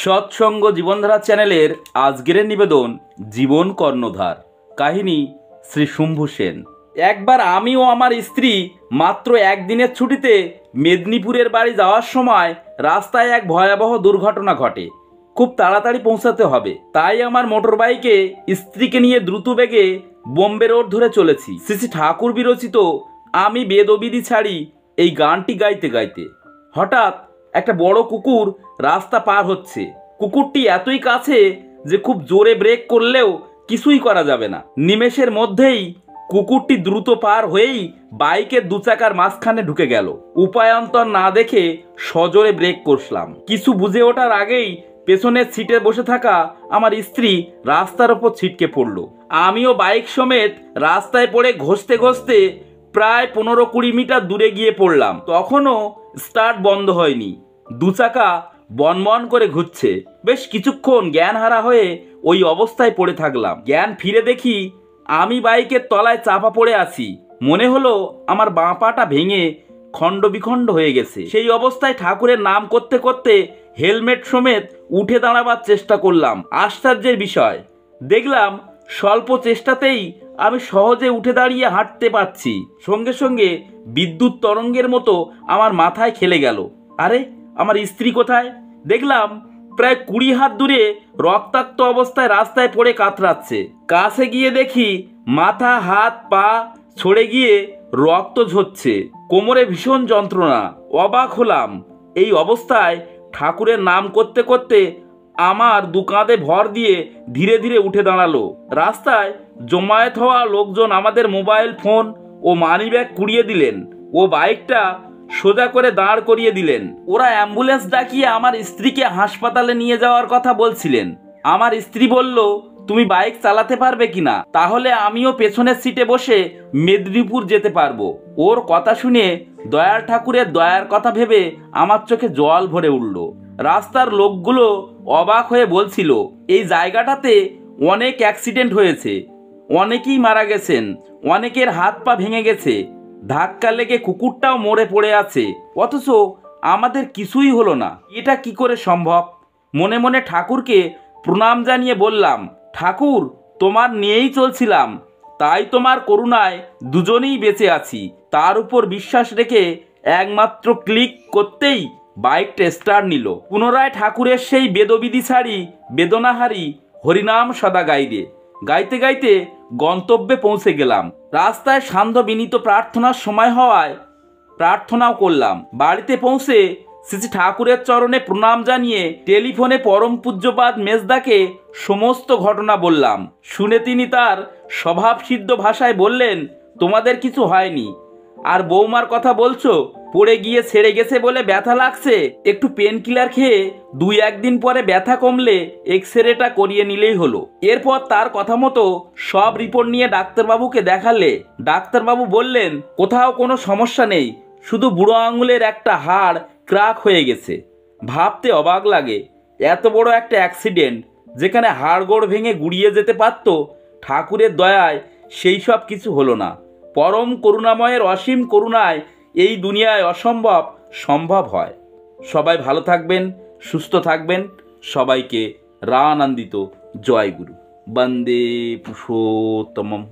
সৎসঙ্গ জীবনধারা চ্যানেলের আজকের নিবেদন জীবন কর্ণধার। কাহিনী শ্রী শম্ভু সেন। একবার আমি ও আমার স্ত্রী মাত্র একদিনের ছুটিতে মেদিনীপুরের বাড়ি যাওয়ার সময় রাস্তায় এক ভয়াবহ দুর্ঘটনা ঘটে। খুব তাড়াতাড়ি পৌঁছাতে হবে, তাই আমার মোটর বাইকে স্ত্রীকে নিয়ে দ্রুত বেগে বোম্বে রোড ধরে চলেছি। শ্রী ঠাকুর বিরচিত আমি বেদবিধি ছাড়ি এই গানটি গাইতে গাইতে হঠাৎ একটা বড় কুকুর রাস্তা পার হচ্ছে। কুকুরটি এতই কাছে যে খুব জোরে ব্রেক করলেও কিছুই করা যাবে না। নিমেষের মধ্যেই কুকুরটি দ্রুত পার হয়েই বাইকের দু চাকার মাঝখানে ঢুকে গেল। উপায়ান্তর না দেখে সজোরে ব্রেক কষলাম। কিছু বুঝে ওঠার আগেই পেছনের সিটে বসে থাকা আমার স্ত্রী রাস্তার ওপর ছিটকে পড়ল। আমিও বাইক সমেত রাস্তায় পড়ে ঘষতে ঘষতে প্রায় 15-20 মিটার দূরে গিয়ে পড়লাম। তখনও স্টার্ট বন্ধ হয়নি, দু চাকা বনবন করে ঘুরছে। বেশ কিছুক্ষণ জ্ঞান হারা হয়ে ওই অবস্থায় পড়ে থাকলাম। জ্ঞান ফিরে দেখি আমি বাইকের তলায় চাপা পড়ে আছি। মনে হলো আমার বাঁ পাটা ভেঙে খণ্ড বিখণ্ড হয়ে গেছে। সেই অবস্থায় ঠাকুরের নাম করতে করতে হেলমেট সমেত উঠে দাঁড়াবার চেষ্টা করলাম। আশ্চর্যের বিষয়, দেখলাম স্বল্প চেষ্টাতেই আমি সহজে উঠে দাঁড়িয়ে হাঁটতে পারছি। সঙ্গে সঙ্গে বিদ্যুৎ তরঙ্গের মতো আমার মাথায় খেলে গেল, আরে আমার স্ত্রী কোথায়? দেখলাম প্রায় 20 হাত দূরে রক্তাক্ত অবস্থায় রাস্তায় পড়ে কাতরাচ্ছে। কাছে গিয়ে দেখি মাথা, হাত, পা ছড়ে গিয়ে রক্ত ঝরছে, কোমরে ভীষণ যন্ত্রণা। অবাক হলাম। এই অবস্থায় ঠাকুরের নাম করতে করতে আমার দু কাঁধে ভর দিয়ে ধীরে ধীরে উঠে দাঁড়ালো। রাস্তায় জমায়েত হওয়া লোকজন আমাদের মোবাইল ফোন ও মানিব্যাগ কুড়িয়ে দিলেন ও বাইকটা সোজা করে দাঁড় করিয়ে দিলেন। ওরা অ্যাম্বুলেন্স ডাকিয়ে আমার স্ত্রীকে হাসপাতালে নিয়ে যাওয়ার কথা বলছিলেন। আমার স্ত্রী বলল, তুমি বাইক চালাতে পারবে কিনা, তাহলে আমিও পেছনের সিটে বসে মেদিনীপুর যেতে পারবো। ওর কথা শুনে দয়াল ঠাকুরের দয়ার কথা ভেবে আমার চোখে জল ভরে উঠল। রাস্তার লোকগুলো অবাক হয়ে বলছিল, এই জায়গাটাতে অনেক অ্যাক্সিডেন্ট হয়েছে, অনেকেই মারা গেছেন, অনেকের হাত পা ভেঙে গেছে, ধাক্কা লেগে কুকুরটাও মরে পড়ে আছে, অথচ আমাদের কিছুই হলো না। এটা কি করে সম্ভব? মনে মনে ঠাকুরকে প্রণাম জানিয়ে বললাম, ঠাকুর, তোমার নিয়েই চলছিলাম, তাই তোমার করুণায় দুজনেই বেঁচে আছি। তার উপর বিশ্বাস রেখে একমাত্র ক্লিক করতেই বাইকটা স্টার্ট নিল। পুনরায় ঠাকুরের সেই বেদবিধি ছাড়ি বেদনাহারি হরিনাম সদা গাইরে গাইতে গাইতে গন্তব্যে পৌঁছে গেলাম। রাস্তায় সান্ধ্য বিনীত প্রার্থনার সময় হওয়ায় প্রার্থনাও করলাম। বাড়িতে পৌঁছে শ্রী ঠাকুরের চরণে প্রণাম জানিয়ে টেলিফোনে পরম পূজ্যপাদ মেজদাকে সমস্ত ঘটনা বললাম। শুনে তিনি তার স্বভাবসিদ্ধ ভাষায় বললেন, তোমাদের কিছু হয়নি। আর বৌমার কথা বলছো, পড়ে গিয়ে ছেড়ে গেছে বলে ব্যথা লাগছে, একটু পেন কিলার খেয়ে 2-1 দিন পরে ব্যথা কমলে এক্সরেটা করিয়ে নিলেই হলো। এরপর তার কথা মতো সব রিপোর্ট নিয়ে ডাক্তারবাবুকে দেখালে ডাক্তারবাবু বললেন, কোথাও কোনো সমস্যা নেই, শুধু বুড়ো আঙুলের একটা হাড় ক্র্যাক হয়ে গেছে। ভাবতে অবাক লাগে, এত বড় একটা অ্যাক্সিডেন্ট যেখানে হাড়গোড় ভেঙে গুড়িয়ে যেতে পারত, ঠাকুরের দয়ায় সেই সব কিছু হলো না। পরম করুণাময়ের অসীম করুণায় এই দুনিয়ায় অসম্ভব সম্ভব হয়। সবাই ভালো থাকবেন, সুস্থ থাকবেন। সবাইকে রানন্দিত জয় গুরু। বন্দে পুরুষোত্তমম।